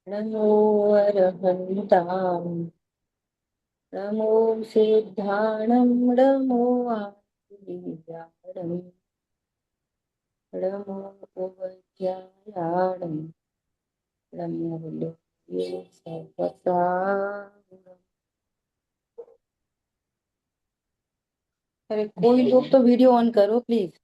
नमो अर्हन्ताम् नमो सिद्धाणं नमो आदिव्याणं नमो उपज्ञायाणं नमो लोके सर्वसारम्। अरे कोई लोग तो वीडियो ऑन करो प्लीज।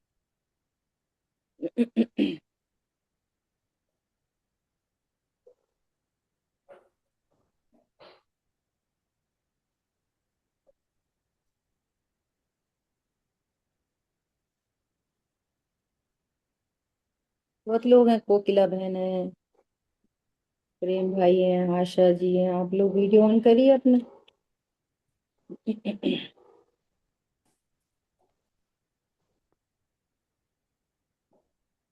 बहुत लोग हैं, कोकिला बहन है, प्रेम भाई है, आशा जी है, आप लोग वीडियो ऑन करिए अपना।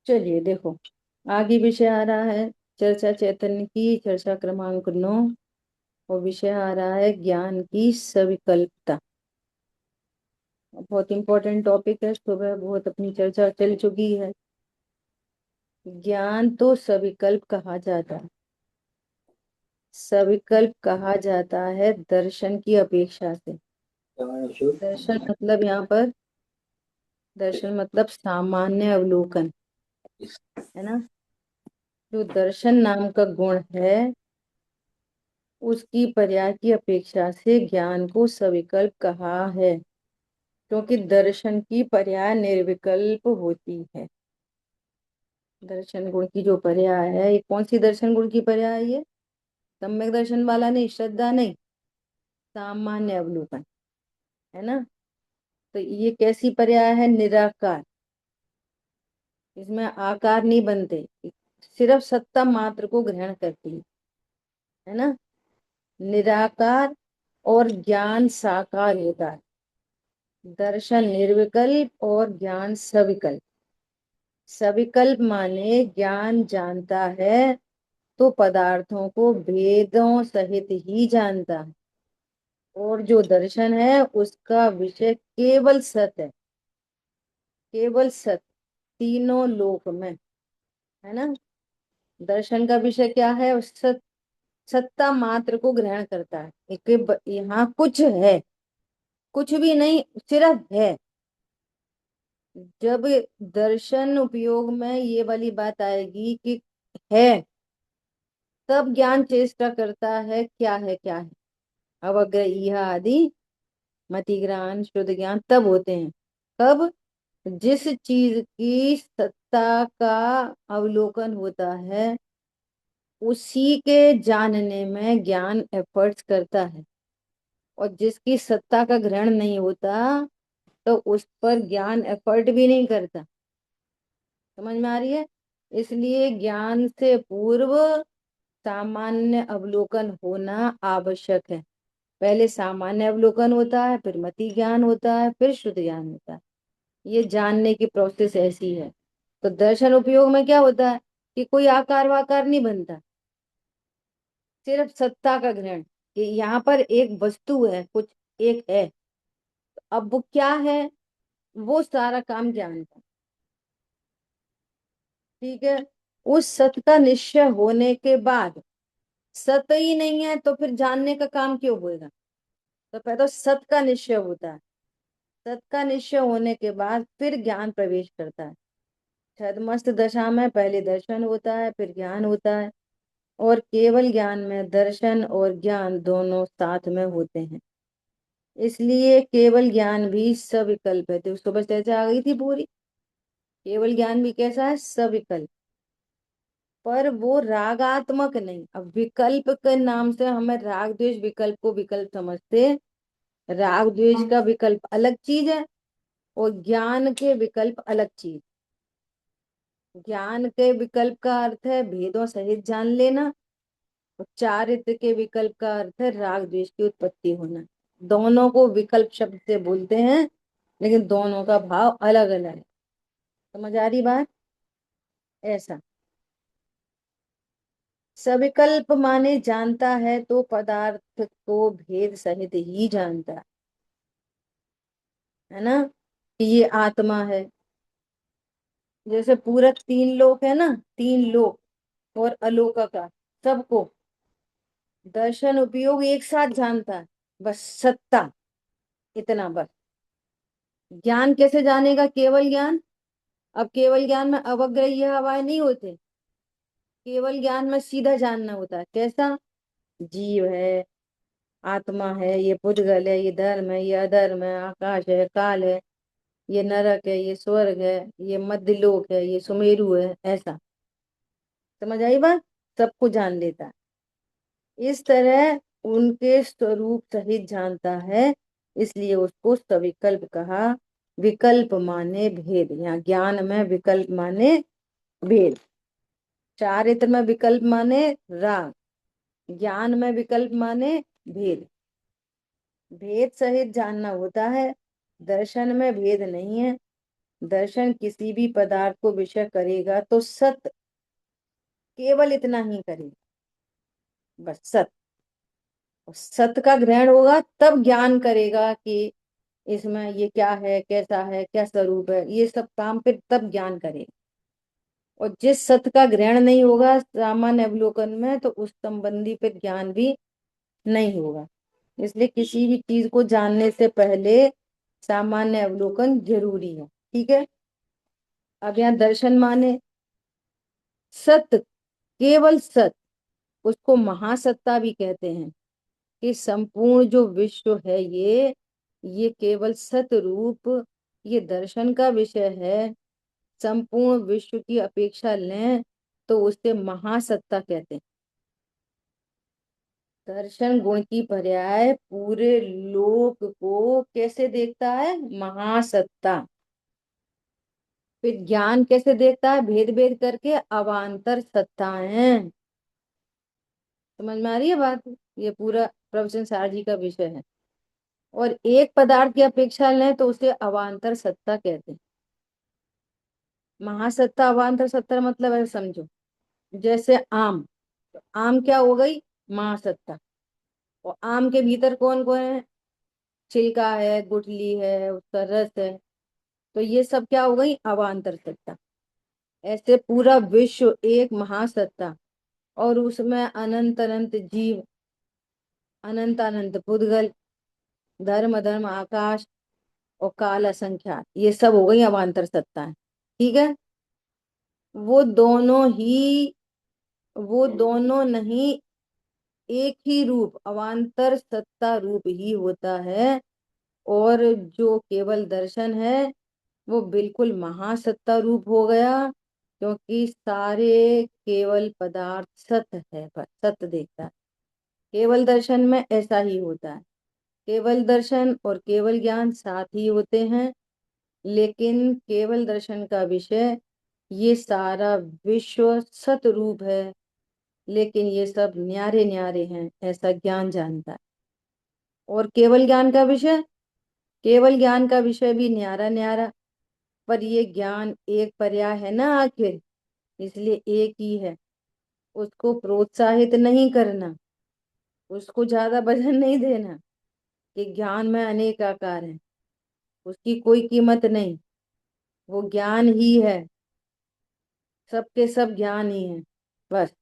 चलिए देखो, आगे विषय आ रहा है चर्चा चैतन्य की, चर्चा क्रमांक 9। और विषय आ रहा है ज्ञान की सविकल्पता। बहुत इंपॉर्टेंट टॉपिक है, सुबह बहुत अपनी चर्चा चल चुकी है। ज्ञान तो सविकल्प कहा जाता है। सविकल्प कहा जाता है दर्शन की अपेक्षा से। दर्शन मतलब यहाँ पर, दर्शन मतलब सामान्य अवलोकन, है ना। जो दर्शन नाम का गुण है, उसकी पर्याय की अपेक्षा से ज्ञान को सविकल्प कहा है, क्योंकि दर्शन की पर्याय निर्विकल्प होती है। दर्शन गुण की जो पर्याय है, ये कौन सी दर्शन गुण की पर्याय है? ये सम्यक दर्शन वाला नहीं, श्रद्धा नहीं, सामान्य अवलोकन, है ना। तो ये कैसी पर्याय है? निराकार। इसमें आकार नहीं बनते, सिर्फ सत्ता मात्र को ग्रहण करती है ना। निराकार और ज्ञान साकार होता है। दर्शन निर्विकल्प और ज्ञान सविकल्प। सविकल्प माने ज्ञान जानता है तो पदार्थों को भेदों सहित ही जानता है, और जो दर्शन है उसका विषय केवल सत्य है, केवल सत्य, तीनों लोक में, है ना। दर्शन का विषय क्या है? सत्ता मात्र को ग्रहण करता है। यहाँ कुछ है, कुछ भी नहीं, सिर्फ है। जब दर्शन उपयोग में ये वाली बात आएगी कि है, तब ज्ञान चेष्टा करता है क्या है, क्या है। अवग्रह यह आदि मतिज्ञान शुद्ध ज्ञान तब होते हैं। कब? जिस चीज की सत्ता का अवलोकन होता है, उसी के जानने में ज्ञान एफर्ट्स करता है। और जिसकी सत्ता का ग्रहण नहीं होता, तो उस पर ज्ञान एफर्ट भी नहीं करता। समझ में आ रही है? इसलिए ज्ञान से पूर्व सामान्य अवलोकन होना आवश्यक है। पहले सामान्य अवलोकन होता है, फिर मति ज्ञान होता है, फिर शुद्ध ज्ञान होता है। ये जानने की प्रोसेस ऐसी है। तो दर्शन उपयोग में क्या होता है कि कोई आकार वाकार नहीं बनता, सिर्फ सत्ता का ग्रहण, कि यहाँ पर एक वस्तु है, कुछ एक है। अब वो क्या है, वो सारा काम ज्ञान का। ठीक है। उस सत्य का निश्चय होने के बाद, सत्य ही नहीं है तो फिर जानने का काम क्यों होएगा? तो पहले तो सत्य का निश्चय होता है। सत्य का निश्चय होने के बाद फिर ज्ञान प्रवेश करता है। छदमस्त दशा में पहले दर्शन होता है, फिर ज्ञान होता है। और केवल ज्ञान में दर्शन और ज्ञान दोनों साथ में होते हैं। इसलिए केवल ज्ञान भी सविकल्प है। तो सुबह चर्चा आ गई थी पूरी। केवल ज्ञान भी कैसा है? सविकल्प। पर वो रागात्मक नहीं। अब विकल्प के नाम से हमें राग द्वेष विकल्प को विकल्प समझते हैं। राग द्वेष का विकल्प अलग चीज है, और ज्ञान के विकल्प अलग चीज। ज्ञान के विकल्प का अर्थ है भेदों सहित जान लेना, और चारित्र के विकल्प का अर्थ है राग द्वेष की उत्पत्ति होना। दोनों को विकल्प शब्द से बोलते हैं, लेकिन दोनों का भाव अलग अलग है। समझ आ रही बात? ऐसा सविकल्प माने जानता है तो पदार्थ को भेद सहित ही जानता है ना। कि ये आत्मा है। जैसे पूरक तीन लोक है ना, तीन लोक और अलोक का सबको, दर्शन उपयोग एक साथ जानता है, बस सत्ता, इतना बस। ज्ञान कैसे जानेगा? केवल ज्ञान। अब केवल ज्ञान में अवग्रही हवाएं नहीं होते, केवल ज्ञान में सीधा जानना होता है। कैसा? जीव है, आत्मा है, ये पुद्गल है, ये धर्म है, ये अधर्म है, आकाश है, काल है, ये नरक है, ये स्वर्ग है, ये मध्यलोक है, ये सुमेरु है, ऐसा। समझ आई बात? सबको जान लेता है। इस तरह उनके स्वरूप सहित जानता है, इसलिए उसको सविकल्प कहा। विकल्प माने भेद, यहाँ ज्ञान में विकल्प माने भेद, चारित्र में विकल्प माने राग, ज्ञान में विकल्प माने भेद। भेद सहित जानना होता है, दर्शन में भेद नहीं है। दर्शन किसी भी पदार्थ को विषय करेगा तो सत, केवल इतना ही करेगा, बस सत। सत का ग्रहण होगा तब ज्ञान करेगा कि इसमें ये क्या है, कैसा है, क्या स्वरूप है, ये सब काम फिर तब ज्ञान करेगा। और जिस सत्य का ग्रहण नहीं होगा सामान्य अवलोकन में, तो उस संबंधी फिर ज्ञान भी नहीं होगा। इसलिए किसी भी चीज को जानने से पहले सामान्य अवलोकन जरूरी है। ठीक है। अब यहाँ दर्शन माने सत्य, केवल सत्य, उसको महासत्ता भी कहते हैं। कि संपूर्ण जो विश्व है ये केवल सत रूप, ये दर्शन का विषय है। संपूर्ण विश्व की अपेक्षा लें तो उसे महासत्ता कहते हैं। दर्शन गुण की पर्याय पूरे लोक को कैसे देखता है? महासत्ता। फिर ज्ञान कैसे देखता है? भेद भेद करके अवान्तर सत्ताएं। समझ में आ रही है बात? ये पूरा प्रवचन सार जी का विषय है। और एक पदार्थ की अपेक्षा लें तो उसे अवान्तर सत्ता कहते हैं। महासत्ता अवान्तर सत्ता मतलब है, समझो जैसे आम, तो आम क्या हो गई? महासत्ता। और आम के भीतर कौन कौन है? छिलका है, गुठली है, उसका रस है, तो ये सब क्या हो गई? अवान्तर सत्ता। ऐसे पूरा विश्व एक महासत्ता, और उसमें अनंत अनंत जीव, अनंत अनंत पुद्गल, धर्म अधर्म, आकाश और काल असंख्यात, ये सब हो गई अवान्तर सत्ताएं। ठीक है। वो दोनों ही, वो दोनों नहीं, एक ही रूप अवान्तर सत्ता रूप ही होता है। और जो केवल दर्शन है वो बिल्कुल महासत्ता रूप हो गया, क्योंकि सारे केवल पदार्थ सत्य है, बस सत्य देखता है। केवल दर्शन में ऐसा ही होता है। केवल दर्शन और केवल ज्ञान साथ ही होते हैं, लेकिन केवल दर्शन का विषय ये सारा विश्व सत रूप है, लेकिन ये सब न्यारे न्यारे हैं, ऐसा ज्ञान जानता है। और केवल ज्ञान का विषय, केवल ज्ञान का विषय भी न्यारा न्यारा, पर ये ज्ञान एक पर्याय है ना आखिर, इसलिए एक ही है। उसको प्रोत्साहित नहीं करना, उसको ज्यादा वजन नहीं देना कि ज्ञान में अनेक आकार है, उसकी कोई कीमत नहीं। वो ज्ञान ही है, सबके सब ज्ञान ही है, बस।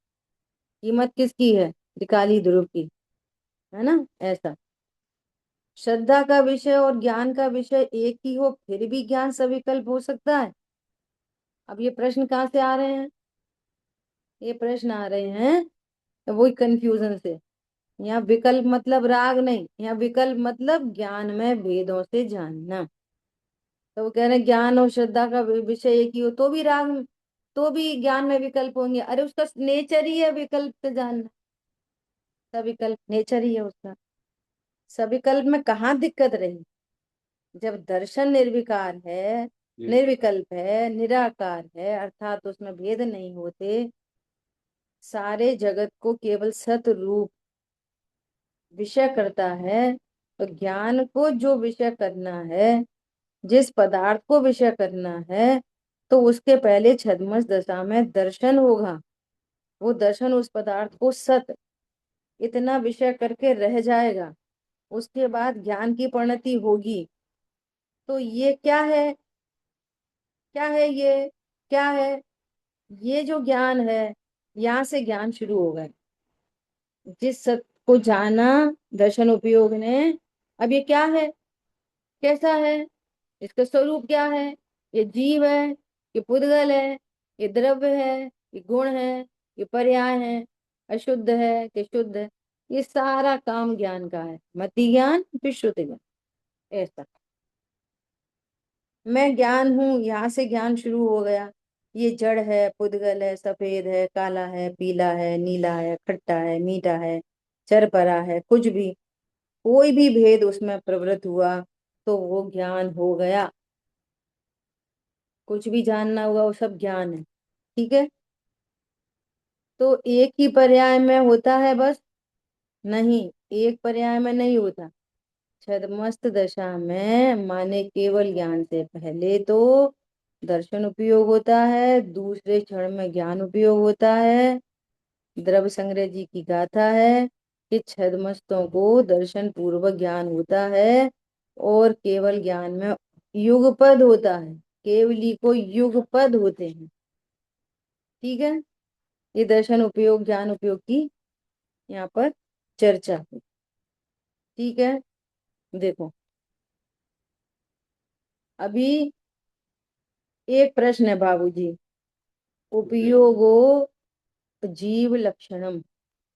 कीमत किसकी है? त्रिकाली ध्रुव की, है ना? ऐसा। श्रद्धा का विषय और ज्ञान का विषय एक ही हो फिर भी ज्ञान सविकल्प हो सकता है। अब ये प्रश्न कहाँ से आ रहे हैं? ये प्रश्न आ रहे हैं तो वही कंफ्यूजन से। यहाँ विकल्प मतलब राग नहीं, यहाँ विकल्प मतलब ज्ञान में भेदों से जानना। तो वो कह रहे हैं ज्ञान और श्रद्धा का विषय एक ही हो तो भी राग, तो भी ज्ञान में विकल्प होंगे। अरे उसका नेचर ही है विकल्प से जानना, सविकल्प नेचर ही है उसका। सविकल्प में कहाँ दिक्कत रही? जब दर्शन निर्विकार है, निर्विकल्प है, निराकार है, अर्थात उसमें भेद नहीं होते, सारे जगत को केवल सत रूप विषय करता है, तो ज्ञान को जो विषय करना है, जिस पदार्थ को विषय करना है, तो उसके पहले छद्मस दशा में दर्शन होगा। वो दर्शन उस पदार्थ को सत इतना विषय करके रह जाएगा, उसके बाद ज्ञान की परिणति होगी। तो ये क्या है? क्या है ये? क्या है? ये जो ज्ञान है, यहाँ से ज्ञान शुरू होगा। जिस सत को जाना दर्शन उपयोग ने। अब ये क्या है, कैसा है, इसका स्वरूप क्या है, ये जीव है, ये पुद्गल है, ये द्रव्य है, ये गुण है, ये पर्याय है, अशुद्ध है कि शुद्ध है। ये सारा काम ज्ञान का है, मति ज्ञान फिर श्रुति ज्ञान। ऐसा मैं ज्ञान हूं, यहाँ से ज्ञान शुरू हो गया। ये जड़ है, पुद्गल है, सफेद है, काला है, पीला है, नीला है, खट्टा है, मीठा है, चरपरा है, कुछ भी कोई भी भेद उसमें प्रवृत्त हुआ तो वो ज्ञान हो गया। कुछ भी जानना होगा वो सब ज्ञान है। ठीक है, तो एक ही पर्याय में होता है बस, नहीं, एक पर्याय में नहीं होता। छद्मस्त दशा में माने केवल ज्ञान से पहले तो दर्शन उपयोग होता है, दूसरे क्षण में ज्ञान उपयोग होता है। द्रव्य संग्रह जी की गाथा है कि छद्मस्तों को दर्शन पूर्वक ज्ञान होता है और केवल ज्ञान में युगपद होता है, केवली को युगपद होते हैं। ठीक है, ये दर्शन उपयोग ज्ञान उपयोग की यहाँ पर चर्चा हुई। ठीक है, देखो अभी एक प्रश्न है बाबूजी, उपयोगो जीव लक्षणम,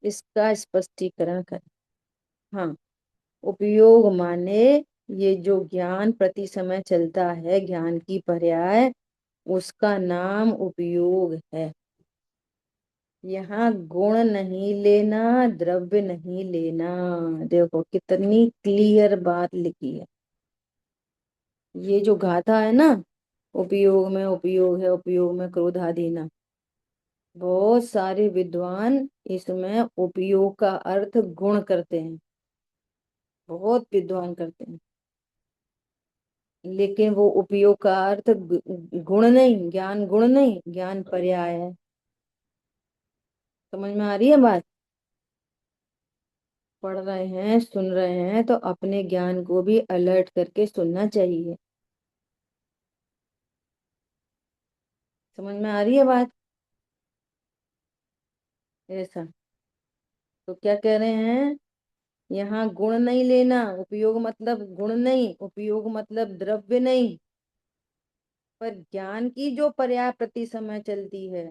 इसका स्पष्टीकरण करें। हाँ, उपयोग माने ये जो ज्ञान प्रति समय चलता है, ज्ञान की पर्याय, उसका नाम उपयोग है। यहाँ गुण नहीं लेना, द्रव्य नहीं लेना। देखो कितनी क्लियर बात लिखी है। ये जो गाथा है ना, उपयोग में उपयोग है, उपयोग में क्रोध आदि ना, बहुत सारे विद्वान इसमें उपयोग का अर्थ गुण करते हैं, बहुत विद्वान करते हैं। लेकिन वो उपयोग का अर्थ गुण नहीं, ज्ञान गुण नहीं, ज्ञान पर्याय है। समझ में आ रही है बात? पढ़ रहे हैं, सुन रहे हैं तो अपने ज्ञान को भी अलर्ट करके सुनना चाहिए। समझ में आ रही है बात? ऐसा, तो क्या कह रहे हैं, यहाँ गुण नहीं लेना, उपयोग मतलब गुण नहीं, उपयोग मतलब द्रव्य नहीं, पर ज्ञान की जो पर्याय प्रति समय चलती है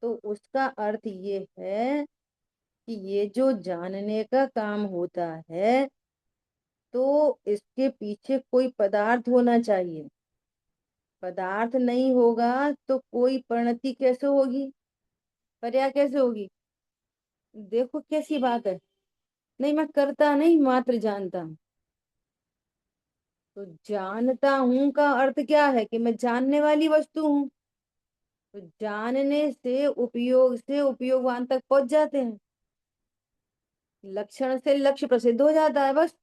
तो उसका अर्थ ये है कि ये जो जानने का काम होता है तो इसके पीछे कोई पदार्थ होना चाहिए। पदार्थ नहीं होगा तो कोई परिणति कैसे होगी, पर्याय कैसे होगी? देखो कैसी बात है, नहीं मैं करता नहीं मात्र जानता हूँ। तो जानता हूं का अर्थ क्या है कि मैं जानने वाली वस्तु हूँ। तो जानने से उपयोग से उपयोगवान तक पहुंच जाते हैं, लक्षण से लक्ष्य प्रसिद्ध हो जाता है बस।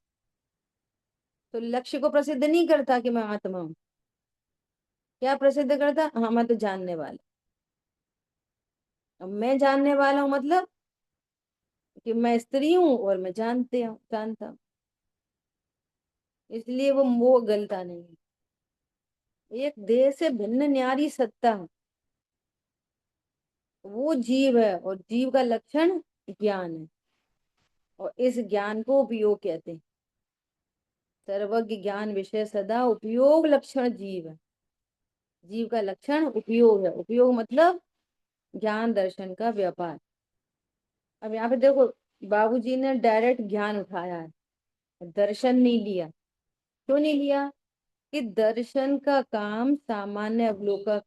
तो लक्ष्य को प्रसिद्ध नहीं करता कि मैं आत्मा हूँ, क्या प्रसिद्ध करता, हाँ मैं तो जानने वाला। अब मैं जानने वाला हूँ मतलब कि मैं स्त्री हूँ और मैं जानता हूँ, इसलिए वो मोह गलता नहीं है। एक देह से भिन्न न्यारी सत्ता, वो जीव है और जीव का लक्षण ज्ञान है, और इस ज्ञान को उपयोग कहते हैं। सर्वज्ञ ज्ञान विषय सदा उपयोग लक्षण जीव है, जीव का लक्षण उपयोग है। उपयोग मतलब ज्ञान दर्शन का व्यापार। अब यहाँ पे देखो, बाबूजी ने डायरेक्ट ज्ञान उठाया है, दर्शन नहीं लिया। क्यों नहीं लिया? कि दर्शन का काम, सामान्य अवलोकन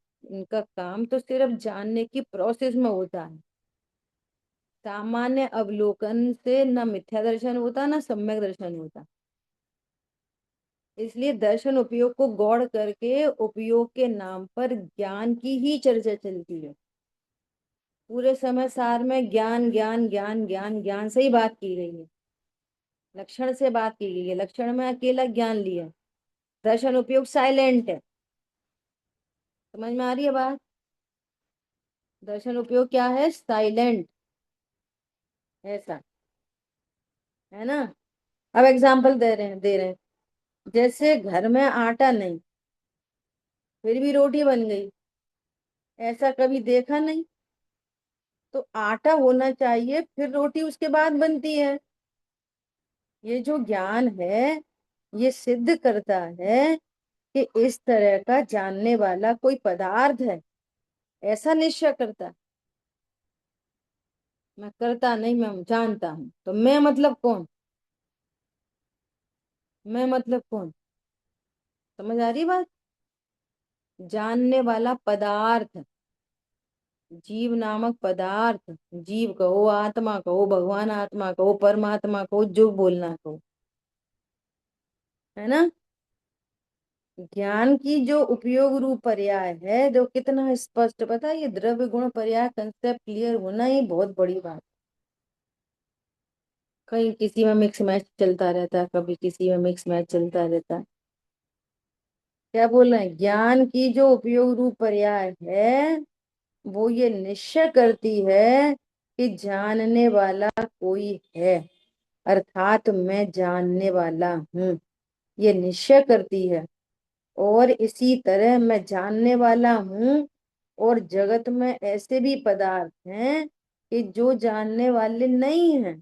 का काम तो सिर्फ जानने की प्रोसेस में होता है। सामान्य अवलोकन से न मिथ्या दर्शन होता ना सम्यक दर्शन होता। इसलिए दर्शन उपयोग को गौड़ करके उपयोग के नाम पर ज्ञान की ही चर्चा चलती है। पूरे समय सार में ज्ञान ज्ञान ज्ञान ज्ञान ज्ञान से ही बात की गई है, लक्षण से बात की गई है। लक्षण में अकेला ज्ञान लिया, दर्शन उपयोग साइलेंट है। समझ में आ रही है बात? दर्शन उपयोग क्या है, साइलेंट, ऐसा है ना। अब एग्जाम्पल दे रहे हैं, जैसे घर में आटा नहीं फिर भी रोटी बन गई, ऐसा कभी देखा नहीं? तो आटा होना चाहिए, फिर रोटी उसके बाद बनती है। ये जो ज्ञान है, ये सिद्ध करता है कि इस तरह का जानने वाला कोई पदार्थ है, ऐसा निश्चय करता है। मैं करता नहीं, मैं जानता हूं, तो मैं मतलब कौन? मैं मतलब कौन? समझ आ रही बात? जानने वाला पदार्थ, जीव नामक पदार्थ। जीव कहो, आत्मा कहो, भगवान आत्मा कहो, परमात्मा कहो, जो बोलना कहो, है ना। ज्ञान की जो उपयोग रूप पर्याय है, जो कितना स्पष्ट, पता है, ये द्रव्य गुण पर्याय कंसेप्ट क्लियर होना ही बहुत बड़ी बात। कहीं किसी में मिक्स मैच चलता रहता है, कभी किसी में मिक्स मैच चलता रहता है। क्या बोल रहे हैं? ज्ञान की जो उपयोग रूप पर्याय है, वो ये निश्चय करती है कि जानने वाला कोई है, अर्थात मैं जानने वाला हूँ, ये निश्चय करती है। और इसी तरह मैं जानने वाला हूँ, और जगत में ऐसे भी पदार्थ हैं कि जो जानने वाले नहीं हैं,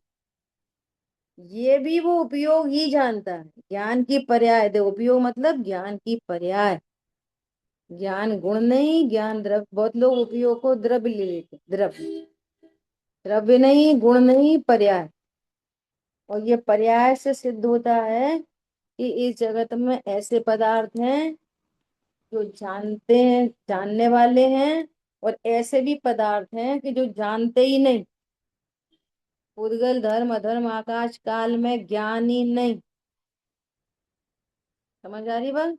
ये भी वो उपयोग ही जानता है। ज्ञान की पर्याय दे, उपयोग मतलब ज्ञान की पर्याय। ज्ञान गुण नहीं, ज्ञान द्रव्य। बहुत लोग उपयोग को द्रव्य ले लेते, द्रव्य, द्रव्य नहीं, गुण नहीं, पर्याय। और ये पर्याय से सिद्ध होता है कि इस जगत में ऐसे पदार्थ हैं जो जानते हैं, जानने वाले हैं, और ऐसे भी पदार्थ हैं कि जो जानते ही नहीं। उद्गल धर्म अधर्म आकाश काल में ज्ञान ही नहीं। समझ आ रही बात?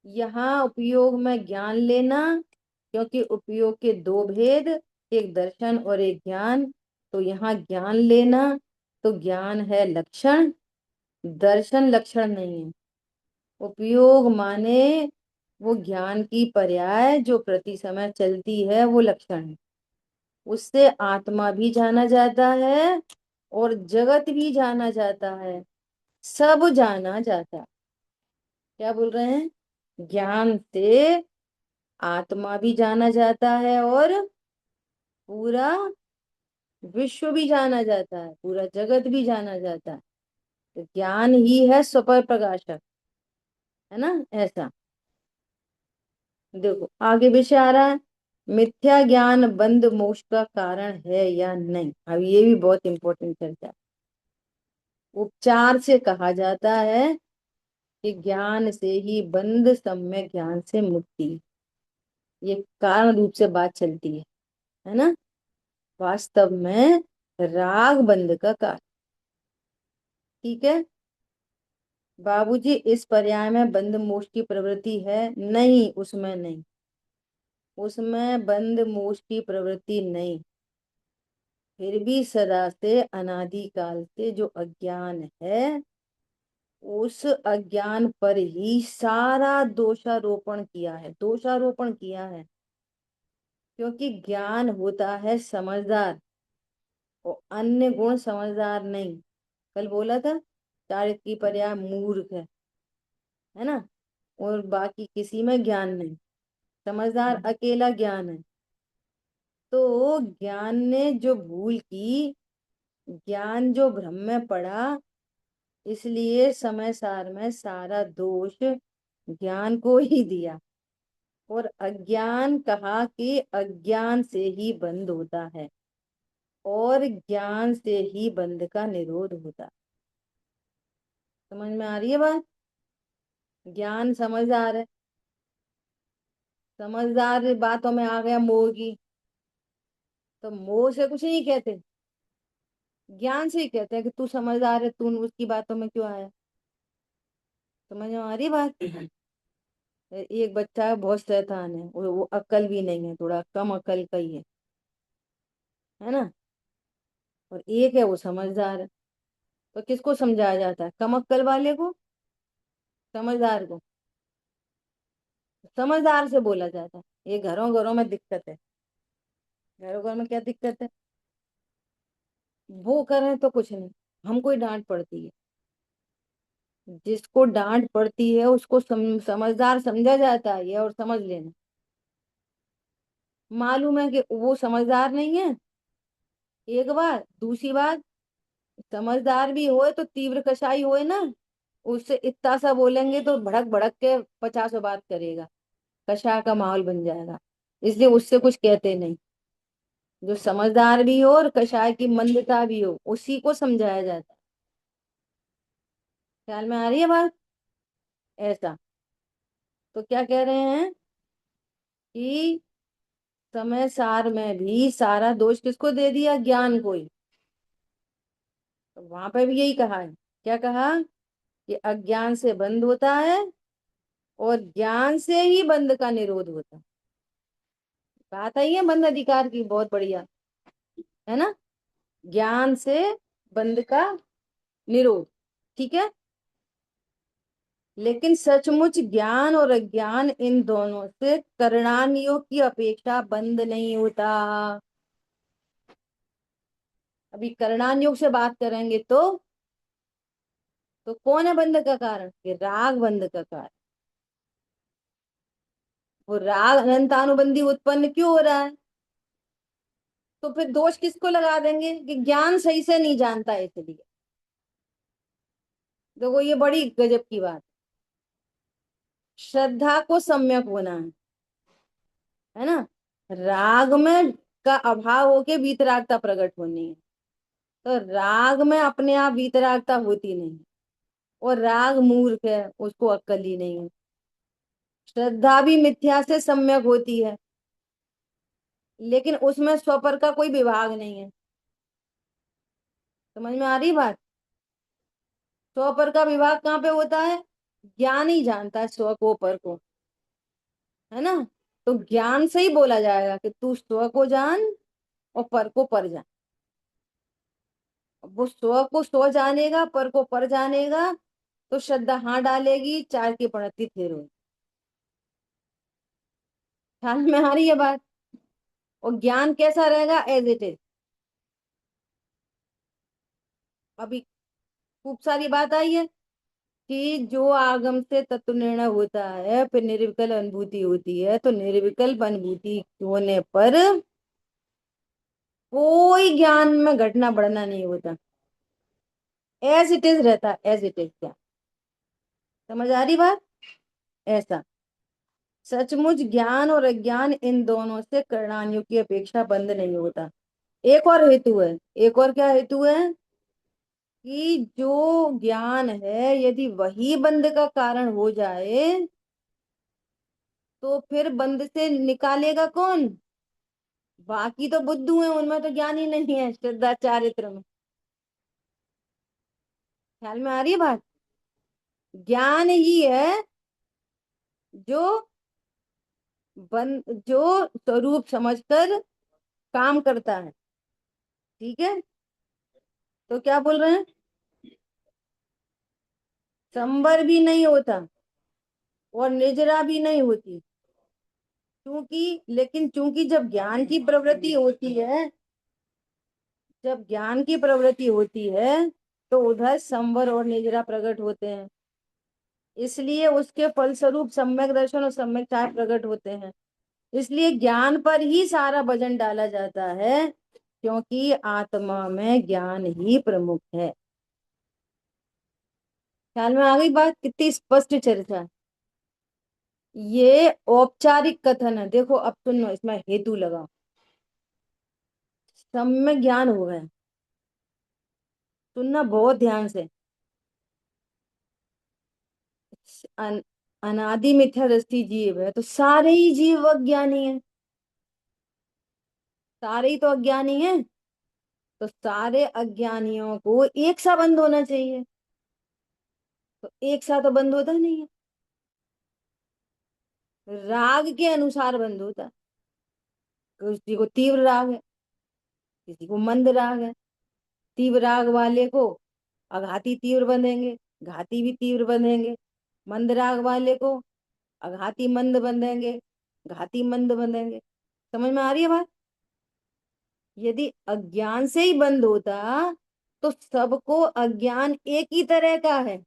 यहाँ उपयोग में ज्ञान लेना, क्योंकि उपयोग के दो भेद, एक दर्शन और एक ज्ञान। तो यहाँ ज्ञान लेना, तो ज्ञान है लक्षण, दर्शन लक्षण नहीं है। उपयोग माने वो ज्ञान की पर्याय जो प्रति समय चलती है, वो लक्षण है। उससे आत्मा भी जाना जाता है, और जगत भी जाना जाता है, सब जाना जाता है। क्या बोल रहे हैं? ज्ञान से आत्मा भी जाना जाता है, और पूरा विश्व भी जाना जाता है, पूरा जगत भी जाना जाता है। तो ज्ञान ही है स्वपर प्रकाशक, है ना, ऐसा। देखो आगे विषय आ रहा है, मिथ्या ज्ञान बंध मोक्ष का कारण है या नहीं। अब ये भी बहुत इंपॉर्टेंट चर्चा है। उपचार से कहा जाता है कि ज्ञान से ही बंध, सम्यक ज्ञान से मुक्ति। ये कारण रूप से बात चलती है ना। वास्तव में राग बंध का कारण। ठीक है बाबूजी, इस पर्याय में बंध मोक्ष की प्रवृत्ति है? नहीं, उसमें नहीं, उसमें बंध मोक्ष की प्रवृत्ति नहीं। फिर भी सदा से अनादिकाल से जो अज्ञान है, उस अज्ञान पर ही सारा दोषारोपण किया है, दोषारोपण किया है। क्योंकि ज्ञान होता है समझदार, और अन्य गुण समझदार नहीं। कल बोला था, चारित्र की पर्याय मूर्ख है ना। और बाकी किसी में ज्ञान नहीं, समझदार अकेला ज्ञान है। तो ज्ञान ने जो भूल की, ज्ञान जो भ्रम में पड़ा, इसलिए समय सार में सारा दोष ज्ञान को ही दिया। और अज्ञान कहा कि अज्ञान से ही बंध होता है, और ज्ञान से ही बंध का निरोध होता। समझ में आ रही है बात? ज्ञान समझदार है, समझदार बातों में आ गया मोह की, तो मोह से कुछ नहीं कहते, ज्ञान से ही कहते हैं कि तू समझदार है, तू उसकी बातों में क्यों आया। समझ में आ रही बात? एक बच्चा है, बहुत शैतान है, वो अक्ल भी नहीं है, थोड़ा कम अक्ल का ही है ना। और एक है वो समझदार है। तो किसको समझाया जाता है? कम अक्ल वाले को, समझदार को? समझदार से बोला जाता है। ये घरों घरों में दिक्कत है। घरों घरों में क्या दिक्कत है? वो करें तो कुछ नहीं, हमको ही डांट पड़ती है। जिसको डांट पड़ती है उसको समझदार समझा जाता है, ये और समझ लेना। मालूम है कि वो समझदार नहीं है, एक बात। दूसरी बात, समझदार भी होए तो तीव्र कसाई होए ना, उससे इतना सा बोलेंगे तो भड़क भड़क के 50 बात करेगा, कषाय का माहौल बन जाएगा। इसलिए उससे कुछ कहते नहीं। जो समझदार भी हो और कषाय की मंदता भी हो, उसी को समझाया जाता है। ख्याल में आ रही है बात? ऐसा। तो क्या कह रहे हैं कि समय सार में भी सारा दोष किसको दे दिया? ज्ञान को ही। तो वहां पे भी यही कहा है। क्या कहा? कि अज्ञान से बंध होता है और ज्ञान से ही बंध का निरोध होता है। बात आई है बंध अधिकार की, बहुत बढ़िया, है ना। ज्ञान से बंध का निरोध, ठीक है। लेकिन सचमुच ज्ञान और अज्ञान, इन दोनों से करणानियों की अपेक्षा बंध नहीं होता। अभी करणानियोग से बात करेंगे तो कौन है बंध का कारण? ये राग बंध का कारण। वो राग अनंतानुबंधी उत्पन्न क्यों हो रहा है? तो फिर दोष किसको लगा देंगे? कि ज्ञान सही से नहीं जानता है इसलिए। देखो ये बड़ी गजब की बात। श्रद्धा को सम्यक होना है ना। राग में का अभाव होके वीतरागता प्रकट होनी है। तो राग में अपने आप वीतरागता होती नहीं, और राग मूर्ख है, उसको अक्कल ही नहीं है। श्रद्धा भी मिथ्या से सम्यक होती है, लेकिन उसमें स्वपर का कोई विभाग नहीं है। समझ में आ रही बात? स्वपर का विभाग कहाँ पे होता है? ज्ञान ही जानता है स्व को पर को, है ना। तो ज्ञान से ही बोला जाएगा कि तू स्व को जान और पर को पर जान। अब वो स्व को स्व जानेगा, पर को पर जानेगा, तो श्रद्धा हाँ डालेगी, चार की पढ़ती फिर होगी। ख्याल में आ रही है बात? और ज्ञान कैसा रहेगा? As it is. अभी खूब सारी बात आई है कि जो आगम से तत्व निर्णय होता है, फिर निर्विकल्प अनुभूति होती है, तो निर्विकल्प अनुभूति होने पर कोई ज्ञान में घटना बढ़ना नहीं होता, एज इट इज रहता, एज इट इज। क्या समझ आ रही बात? ऐसा। सचमुच ज्ञान और अज्ञान, इन दोनों से करणानियों की अपेक्षा बंद नहीं होता। एक और हेतु है। एक और क्या हेतु है? कि जो ज्ञान है, यदि वही बंध का कारण हो जाए, तो फिर बंध से निकालेगा कौन? बाकी तो बुद्धू हैं, उनमें तो ज्ञान ही नहीं है, श्रद्धा चारित्र में। ख्याल में आ रही है बात? ज्ञान ही है जो जो स्वरूप समझकर काम करता है, ठीक है। तो क्या बोल रहे हैं? संबर भी नहीं होता और निजरा भी नहीं होती। चूंकि जब ज्ञान की प्रवृत्ति होती है, जब ज्ञान की प्रवृत्ति होती है, तो उधर संवर और निजरा प्रकट होते हैं। इसलिए उसके फलस्वरूप सम्यक दर्शन और सम्यक चार प्रकट होते हैं। इसलिए ज्ञान पर ही सारा वजन डाला जाता है, क्योंकि आत्मा में ज्ञान ही प्रमुख है। ख्याल में आ गई बात? कितनी स्पष्ट चर्चा है। ये औपचारिक कथन है। देखो अब सुनो, इसमें हेतु लगा। सम्यक ज्ञान हो गया। सुनना बहुत ध्यान से। अन, अनादि मिथ्या दृष्टि जीव है, तो सारे ही जीव अज्ञानी है। सारे ही तो अज्ञानी है। तो सारे अज्ञानियों को एक सा बंद होना चाहिए, तो एक सा तो बंद होता नहीं है। राग के अनुसार बंद होता है। किसी को तीव्र राग है, किसी को मंद राग है। तीव्र राग वाले को आघाती तीव्र बंधेंगे, घाती भी तीव्र बंधेंगे। मंद राग वाले को आघाती मंद बंधेंगे, घाती मंद बंधेंगे। समझ में आ रही है बात? यदि अज्ञान से ही बंद होता, तो सबको अज्ञान एक ही तरह का है।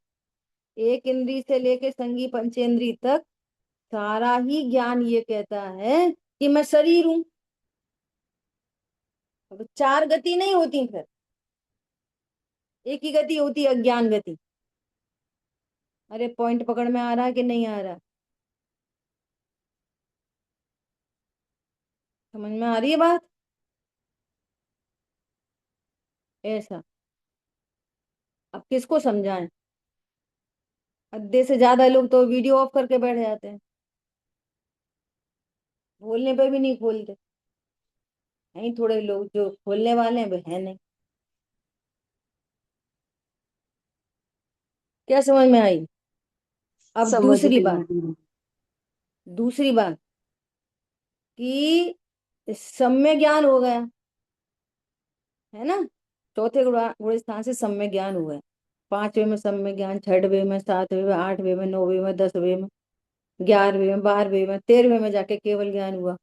एक इंद्री से लेके संगी पंचेंद्री तक सारा ही ज्ञान ये कहता है कि मैं शरीर हूं। अब चार गति नहीं होती, फिर एक ही गति होती है, अज्ञान गति। अरे पॉइंट पकड़ में आ रहा है कि नहीं आ रहा? समझ में आ रही है बात? ऐसा। अब किसको समझाएं? आधे से ज्यादा लोग तो वीडियो ऑफ करके बैठ जाते हैं, बोलने पे भी नहीं खोलते। नहीं, थोड़े लोग जो खोलने वाले हैं वो है नहीं। क्या समझ में आई? अब समझ दूसरी गई। बात, दूसरी बात कि सम्य ज्ञान हो गया, है ना? चौथे गुण स्थान से सम्य ज्ञान हुआ है। पांचवे में सम्य ज्ञान, छठवे में, सातवें में, आठवें में, नौवे में, दसवें में, 11वें में, 12वें में, 13वें में जाके केवल ज्ञान हुआ।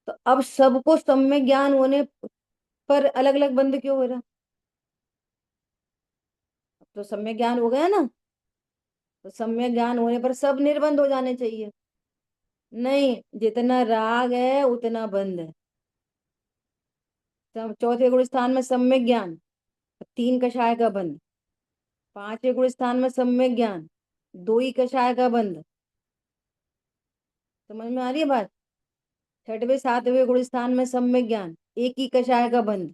तो अब सबको सम्य ज्ञान होने पर अलग अलग बंद क्यों हो रहा? अब तो सम्य ज्ञान हो गया ना, तो सम्य ज्ञान होने पर सब निर्बंध हो जाने चाहिए। नहीं, जितना राग है उतना बंद है। चौथे गुण स्थान में सम्यक ज्ञान, तीन कषाय का बंद। पांचवें गुण स्थान में सम्यक ज्ञान, दो ही कषाय का बंद। समझ में आ रही है बात? छठवें सातवें गुण स्थान में सम्यक ज्ञान, एक ही कषाय का बंद।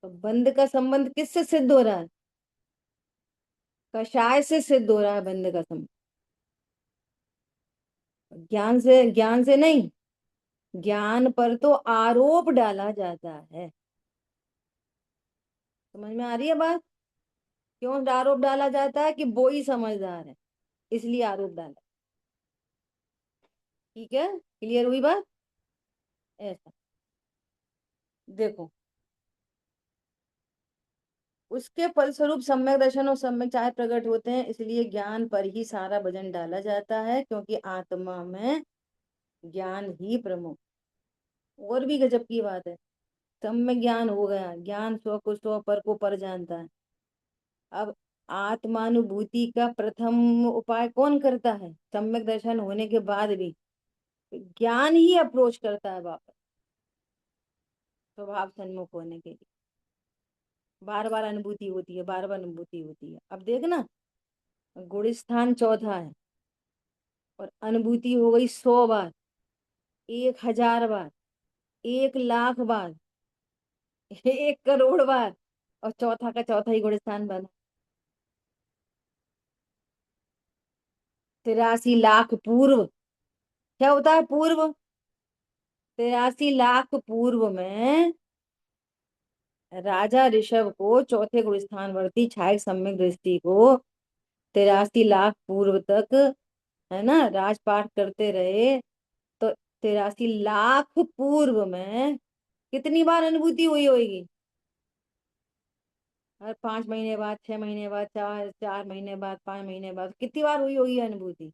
तो बंद का संबंध किससे सिद्ध हो रहा है? कषाय से सिद्ध हो रहा है बंद का संबंध। ज्ञान से नहीं। ज्ञान पर तो आरोप डाला जाता है। समझ में आ रही है बात? क्यों आरोप डाला जाता है? कि वो ही समझदार है, इसलिए आरोप डाला। ठीक है, क्लियर हुई बात? ऐसा। देखो, उसके फलस्वरूप सम्यक दर्शन और सम्यक चाह प्रकट होते हैं, इसलिए ज्ञान पर ही सारा वजन डाला जाता है, क्योंकि आत्मा में ज्ञान ही प्रमुख। और भी गजब की बात है, सम्यक ज्ञान हो गया, ज्ञान स्व को स्व, पर को पर जानता है। अब आत्मानुभूति का प्रथम उपाय कौन करता है? सम्यक दर्शन होने के बाद भी ज्ञान ही अप्रोच करता है वापस स्वभाव सन्मुख होने के लिए। बार बार अनुभूति होती है, बार बार अनुभूति होती है। अब देखना, गुण स्थान चौथा है और अनुभूति हो गई 100 बार, 1000 बार, 1,00,000 बार, 1 करोड़ बार, और चौथा का चौथा ही गुण स्थान बना। 83 लाख पूर्व। क्या होता है पूर्व? 83 लाख पूर्व में राजा ऋषभ को, चौथे गुण स्थान वर्ती छाया सम्यक दृष्टि को 83 लाख पूर्व तक, है ना, राजपाट करते रहे। तो 83 लाख पूर्व में कितनी बार अनुभूति हुई होगी? हर 5 महीने बाद, 6 महीने बाद, 4 4 महीने बाद, 5 महीने बाद, कितनी बार हुई होगी अनुभूति?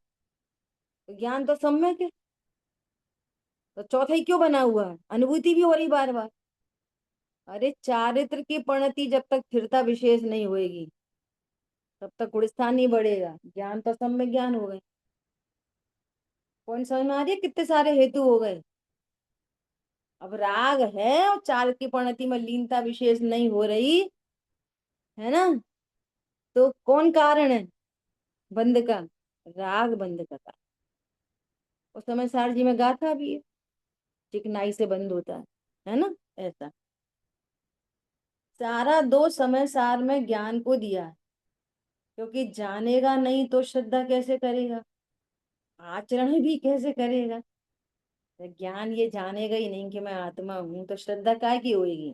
तो ज्ञान तो सम्यक है, तो चौथा ही क्यों बना हुआ है? अनुभूति भी हो रही बार बार। अरे चारित्र की परिणति जब तक स्थिरता विशेष नहीं होगी तब तक गुणस्थान नहीं बढ़ेगा। ज्ञान तो सम्यक ज्ञान हो गए। पॉइंट समझ में आ रही है? कितने सारे हेतु हो गए। अब राग है और चार की परिणति में लीनता विशेष नहीं हो रही, है ना? तो कौन कारण है बंद का? राग बंद का कारण। उस समय सार जी में गाथा भी है, चिकनाई से बंद होता है ना? ऐसा। सारा दो समय सार में ज्ञान को दिया है, क्योंकि जानेगा नहीं तो श्रद्धा कैसे करेगा, आचरण भी कैसे करेगा? तो ज्ञान ये जानेगा ही नहीं कि मैं आत्मा हूं, तो श्रद्धा काय की होएगी?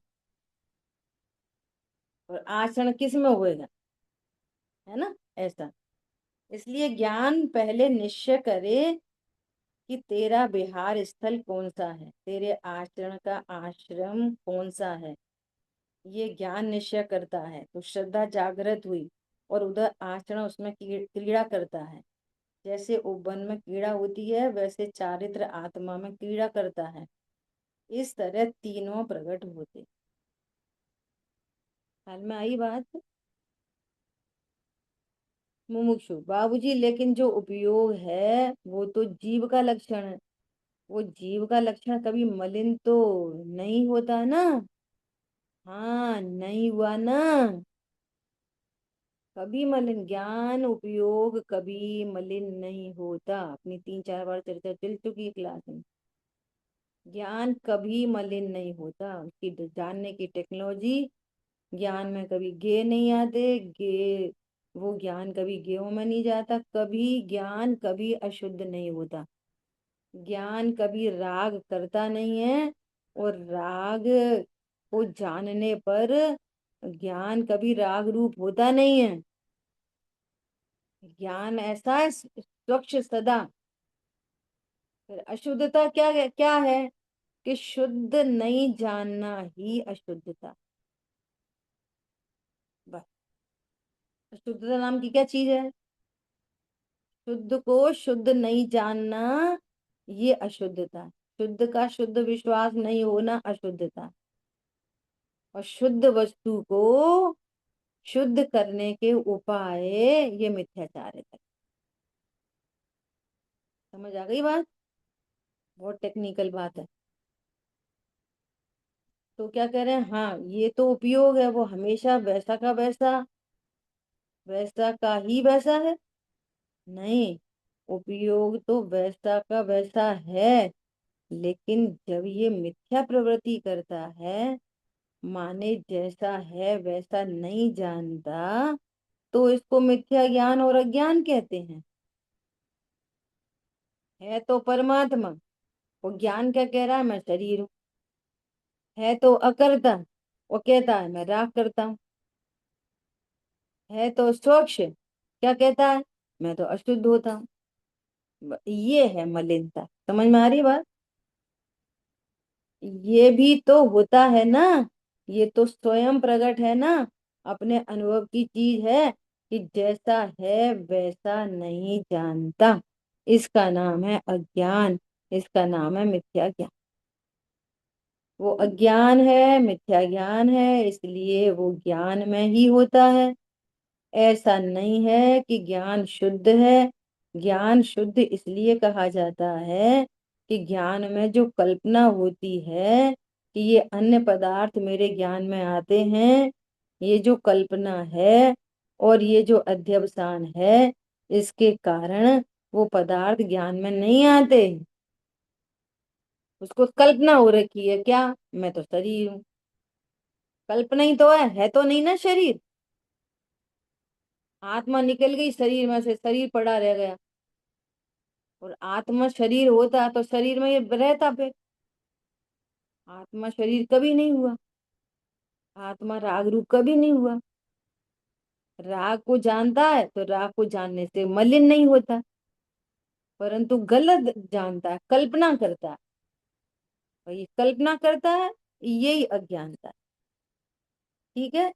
और आचरण किस में होएगा? है ना? ऐसा। इसलिए ज्ञान पहले निश्चय करे कि तेरा विहार स्थल कौन सा है, तेरे आचरण का आश्रम कौन सा है। ये ज्ञान निश्चय करता है तो श्रद्धा जागृत हुई, और उधर आचरण उसमें क्रीड़ा करता है। जैसे उपवन में क्रीड़ा होती है, वैसे चारित्र आत्मा में क्रीड़ा करता है। इस तरह तीनों प्रकट होते। हाल में आई बात? मुमुक्षु बाबूजी, लेकिन जो उपयोग है वो तो जीव का लक्षण है। वो जीव का लक्षण कभी मलिन तो नहीं होता ना। हाँ, नहीं हुआ ना। कभी मलिन, ज्ञान उपयोग कभी मलिन नहीं होता। अपनी 3-4 बार चर्चा चल चुकी है क्लास में। ज्ञान कभी मलिन नहीं होता, उसकी जानने की टेक्नोलॉजी। ज्ञान में कभी गे नहीं आते, गे वो ज्ञान कभी गेहूं में नहीं जाता, कभी ज्ञान कभी अशुद्ध नहीं होता। ज्ञान कभी राग करता नहीं है, और राग को जानने पर ज्ञान कभी राग रूप होता नहीं है। ज्ञान ऐसा है स्वच्छ सदा। फिर अशुद्धता क्या है, क्या है? कि शुद्ध नहीं जानना ही अशुद्धता। बस। शुद्धता नाम की क्या चीज है? शुद्ध को शुद्ध नहीं जानना, ये अशुद्धता। शुद्ध का शुद्ध विश्वास नहीं होना अशुद्धता। और शुद्ध वस्तु को शुद्ध करने के उपाय, ये मिथ्याचार है। समझ आ गई बात? बहुत टेक्निकल बात है। तो क्या कह रहे हैं, हाँ ये तो उपयोग है, वो हमेशा वैसा का वैसा, वैसा का ही वैसा है। नहीं, उपयोग तो वैसा का वैसा है, लेकिन जब ये मिथ्या प्रवृत्ति करता है, माने जैसा है वैसा नहीं जानता, तो इसको मिथ्या ज्ञान और अज्ञान कहते हैं। है तो परमात्मा, वो ज्ञान क्या कह रहा है, मैं शरीर हूँ। है तो अकर्ता, वो कहता है मैं राग करता हूँ। है तो स्वच्छ, क्या कहता है, मैं तो अशुद्ध होता हूँ। ये है मलिनता। समझ में आ रही बात? ये भी तो होता है ना, ये तो स्वयं प्रकट है ना, अपने अनुभव की चीज है, कि जैसा है वैसा नहीं जानता। इसका नाम है अज्ञान, इसका नाम है मिथ्या ज्ञान। वो अज्ञान है, मिथ्या ज्ञान है, इसलिए वो ज्ञान में ही होता है। ऐसा नहीं है कि ज्ञान शुद्ध है। ज्ञान शुद्ध इसलिए कहा जाता है कि ज्ञान में जो कल्पना होती है कि ये अन्य पदार्थ मेरे ज्ञान में आते हैं, ये जो कल्पना है और ये जो अध्यवसान है, इसके कारण वो पदार्थ ज्ञान में नहीं आते। उसको कल्पना हो रखी है क्या, मैं तो शरीर हूँ। कल्पना ही तो है तो नहीं ना शरीर। आत्मा निकल गई शरीर में से, शरीर पड़ा रह गया। और आत्मा शरीर होता तो शरीर में ये रहता फिर। आत्मा शरीर कभी नहीं हुआ, आत्मा राग रूप कभी नहीं हुआ। राग को जानता है तो राग को जानने से मलिन नहीं होता, परंतु गलत जानता है, कल्पना करता है। और ये कल्पना करता है, यही अज्ञानता है। ठीक है।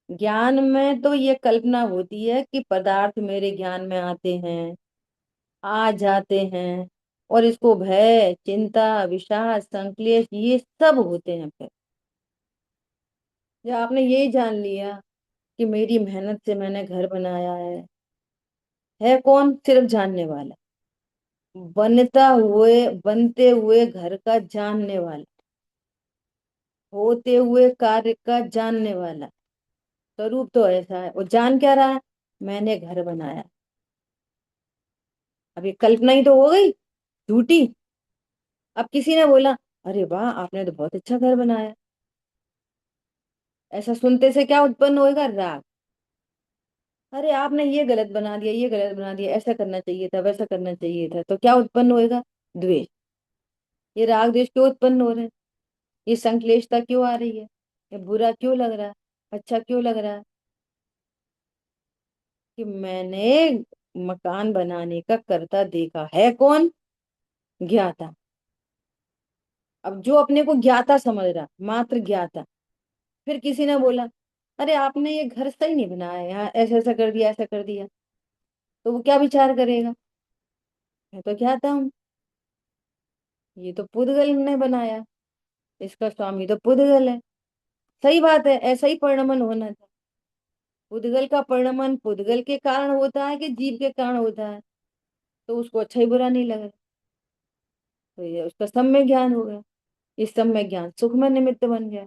ज्ञान में तो ये कल्पना होती है कि पदार्थ मेरे ज्ञान में आते हैं, आ जाते हैं, और इसको भय, चिंता, विषाद, संक्लेश, ये सब होते हैं फिर। जब आपने यही जान लिया कि मेरी मेहनत से मैंने घर बनाया है कौन, सिर्फ जानने वाला। बनते हुए घर का जानने वाला, होते हुए कार्य का जानने वाला। स्वरूप तो ऐसा है, और जान क्या रहा है, मैंने घर बनाया। अब ये कल्पना ही तो हो गई, झूठी। अब किसी ने बोला, अरे वाह आपने तो बहुत अच्छा घर बनाया, ऐसा सुनते से क्या उत्पन्न होएगा, राग। अरे आपने ये गलत बना दिया, ये गलत बना दिया, ऐसा करना चाहिए था, वैसा करना चाहिए था, तो क्या उत्पन्न होएगा, द्वेष। ये राग द्वेष क्यों उत्पन्न हो रहे हैं, ये संक्लेशता क्यों आ रही है, ये बुरा क्यों लग रहा है, अच्छा क्यों लग रहा है? कि मैंने मकान बनाने का कर्ता देखा है कौन, ज्ञाता। अब जो अपने को ज्ञाता समझ रहा, मात्र ज्ञाता, फिर किसी ने बोला, अरे आपने ये घर सही नहीं बनाया, यहाँ ऐसा ऐसा कर दिया, ऐसा कर दिया, तो वो क्या विचार करेगा, मैं तो ज्ञाता हूँ, ये तो पुद्गल ने बनाया, इसका स्वामी तो पुद्गल है। सही बात है, ऐसा ही परिणमन होना था। पुद्गल का परिणमन पुद्गल के कारण होता है कि जीव के कारण होता है, तो उसको अच्छा ही बुरा नहीं लगा। तो ये उसका सम्यक ज्ञान हो गया। इस सम्यक ज्ञान सुख में निमित्त बन गया।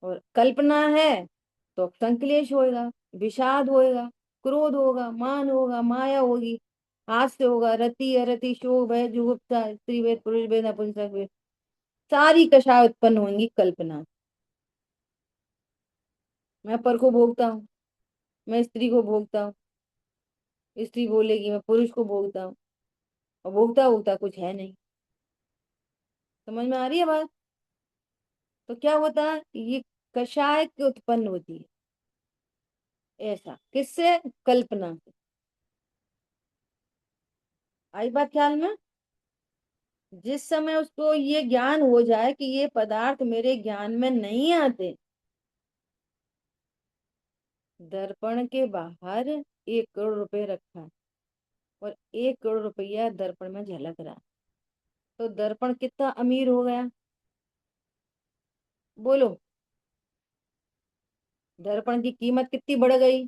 और कल्पना है तो संक्लेश होएगा, विषाद होएगा, क्रोध होगा, मान होगा, माया होगी, हास्य होगा, रति अरति, शोक भय जुगुप्सा, स्त्री वेद पुरुष वेद नपुंसक वेद, सारी कषाय उत्पन्न होंगी कल्पना। मैं पर को भोगता हूँ, मैं स्त्री को भोगता हूँ, स्त्री बोलेगी मैं पुरुष को भोगता हूँ, और भोगता भोगता कुछ है नहीं। समझ में आ रही है बात? तो क्या होता है, ये कषाय की उत्पन्न होती है। ऐसा किससे? कल्पना से। आई बात ख्याल में? जिस समय उसको ये ज्ञान हो जाए कि ये पदार्थ मेरे ज्ञान में नहीं आते, दर्पण के बाहर 1 करोड़ रुपए रखा है और 1 करोड़ रुपया दर्पण में झलक रहा है, तो दर्पण कितना अमीर हो गया? बोलो, दर्पण की कीमत कितनी बढ़ गई?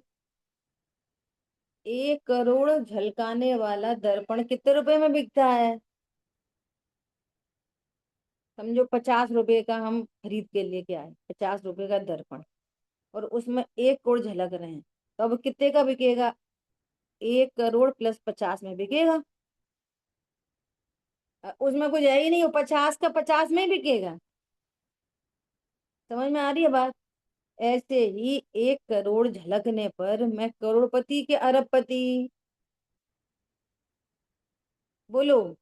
1 करोड़ झलकाने वाला दर्पण कितने रुपए में बिकता है? समझो 50 रुपए का हम खरीद के लेके आए, 50 रुपए का दर्पण, और उसमें 1 करोड़ झलक रहे हैं, तो अब कितने का बिकेगा? 1 करोड़ प्लस 50 में बिकेगा। उसमें कुछ है ही नहीं, वो 50 का 50 में ही बिकेगा। समझ में आ रही है बात? ऐसे ही 1 करोड़ झलकने पर मैं करोड़पति के अरबपति? बोलो,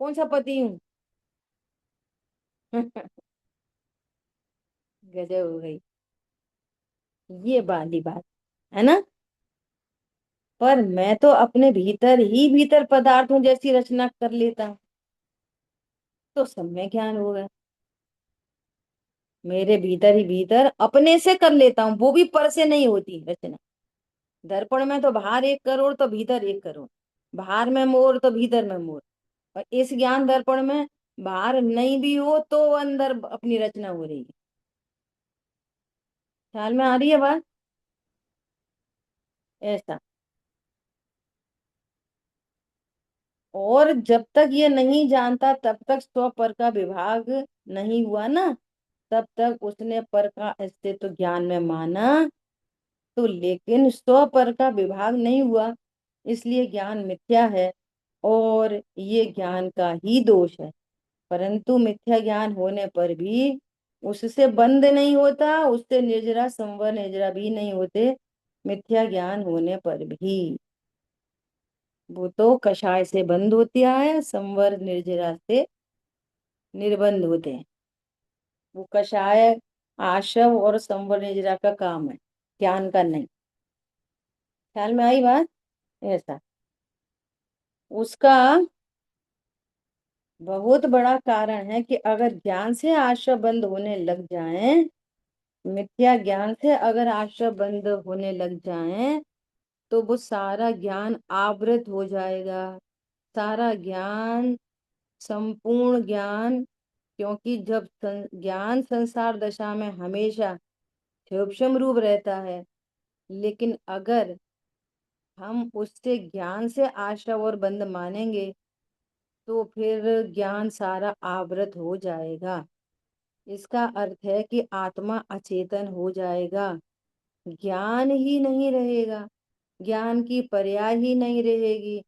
कौन सा पति हूँ? गजब हो गई, ये वाली बात है ना। पर मैं तो अपने भीतर ही भीतर पदार्थों जैसी रचना कर लेता हूँ, तो सब में ज्ञान हो गया। मेरे भीतर ही भीतर अपने से कर लेता हूँ, वो भी पर से नहीं होती रचना। दर्पण में तो बाहर 1 करोड़ तो भीतर 1 करोड़, बाहर में मोर तो भीतर में मोर। और इस ज्ञान दर्पण में बाहर नहीं भी हो तो अंदर अपनी रचना हो रही है। ख्याल में आ रही है बात? ऐसा। और जब तक ये नहीं जानता तब तक स्व पर का विभाग नहीं हुआ ना, तब तक उसने पर का अस्तित्व ज्ञान में माना। तो लेकिन स्व पर का विभाग नहीं हुआ, इसलिए ज्ञान मिथ्या है, और ये ज्ञान का ही दोष है। परंतु मिथ्या ज्ञान होने पर भी उससे बंध नहीं होता, उससे निर्जरा संवर निर्जरा भी नहीं होते। मिथ्या ज्ञान होने पर भी वो तो कषाय से बंद होती है, संवर निर्जरा से निर्बंध होते हैं। वो कषाय आशव और संवर निर्जरा का काम है, ज्ञान का नहीं। ख्याल में आई बात? ऐसा। उसका बहुत बड़ा कारण है कि अगर ज्ञान से आशय बंद होने लग जाए, मिथ्या ज्ञान से अगर आशय बंद होने लग जाए, तो वो सारा ज्ञान आवृत हो जाएगा। सारा ज्ञान, संपूर्ण ज्ञान, क्योंकि जब ज्ञान संसार दशा में हमेशा क्षोभशम रूप रहता है, लेकिन अगर हम उससे ज्ञान से आशय और बंद मानेंगे, तो फिर ज्ञान सारा आवृत हो जाएगा। इसका अर्थ है कि आत्मा अचेतन हो जाएगा, ज्ञान ही नहीं रहेगा, ज्ञान की पर्याय ही नहीं रहेगी।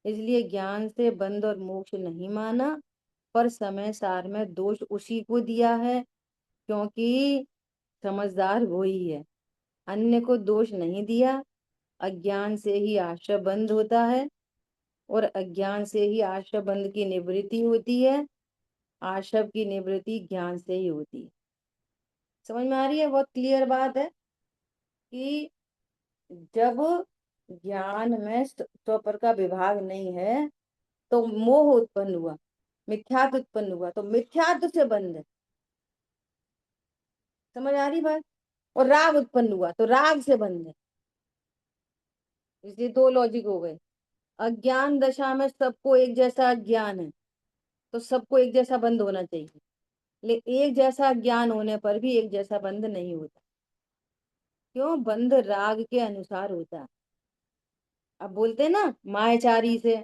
इसलिए ज्ञान से बंध और मोक्ष नहीं माना, पर समय सार में दोष उसी को दिया है, क्योंकि समझदार वो ही है। अन्य को दोष नहीं दिया। अज्ञान से ही आशय बंद होता है, और अज्ञान से ही आशय बंद की निवृत्ति होती है। आशय की निवृत्ति ज्ञान से ही होती है। समझ में आ रही है? बहुत क्लियर बात है कि जब ज्ञान में स्वपर का विभाग नहीं है, तो मोह उत्पन्न हुआ, मिथ्यात्व उत्पन्न हुआ, तो मिथ्यात्व से बंध है। समझ आ रही बात? और राग उत्पन्न हुआ तो राग से बंध है। इसलिए दो लॉजिक हो गए। अज्ञान दशा में सबको एक जैसा ज्ञान है, तो सबको एक जैसा बंद होना चाहिए, लेकिन एक जैसा ज्ञान होने पर भी एक जैसा बंद नहीं होता। क्यों? बंद राग के अनुसार होता है। अब बोलते हैं ना मायाचारी से,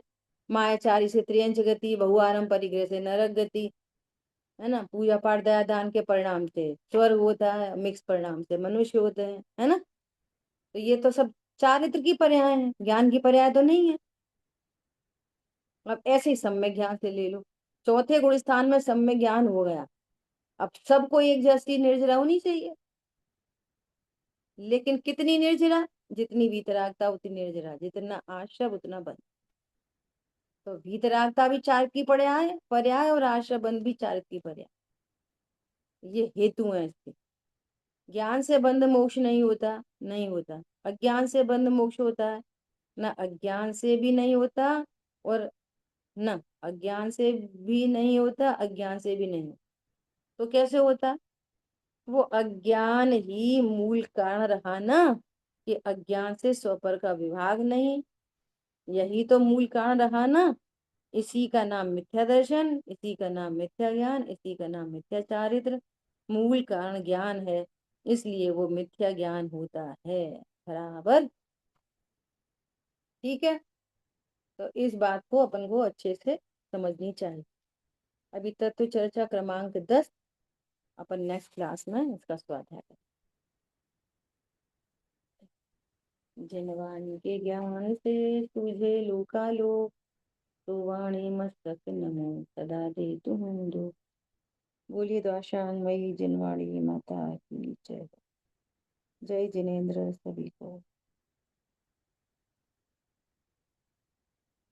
मायाचारी से त्रियंच गति, बहुआरम परिग्रह से नरक गति, है ना। पूजा पाठ दया दान के परिणाम से स्वर्ग होता है, मिक्स परिणाम से मनुष्य होते हैं, है ना। तो ये तो सब चारित्र की पर्याय है, ज्ञान की पर्याय तो नहीं है। अब ऐसे ही सम्यक ज्ञान से ले लो, चौथे गुण स्थान में सम्यक ज्ञान हो गया। अब सबको एक जैसी निर्जरा होनी चाहिए, लेकिन कितनी निर्जरा, जितनी वीतरागता उतनी निर्जरा, जितना आश्रय उतना बंध। तो वीतरागता भी चार की पर्याय पर्याय और आश्रय बंध भी चार की पर्याय, ये हेतु है इसके। ज्ञान से बंध मोक्ष नहीं होता, नहीं होता। अज्ञान से बंध मोक्ष होता है, ना अज्ञान से भी नहीं होता, और न अज्ञान से भी नहीं होता, अज्ञान से भी नहीं। तो कैसे होता? वो अज्ञान ही मूल कारण रहा ना, कि अज्ञान से स्वपर का विभाग नहीं, यही तो मूल कारण रहा ना। इसी का नाम मिथ्या दर्शन, इसी का नाम मिथ्या ज्ञान, इसी का नाम मिथ्या चारित्र। मूल कारण ज्ञान है, इसलिए वो मिथ्या ज्ञान होता है। बराबर, ठीक है। तो इस बात को अपन को अच्छे से समझनी चाहिए। अभी तक तो चर्चा क्रमांक 10, अपन नेक्स्ट क्लास में इसका स्वाध्याय करें। जिन वाणी के ज्ञान से तुझे लोकालोक, तो वाणी मस्तक नमो सदा दे तुम दो। बोलिए द्वाशान वही जिनवाणी माता की जय। जय जिनेन्द्र सभी को।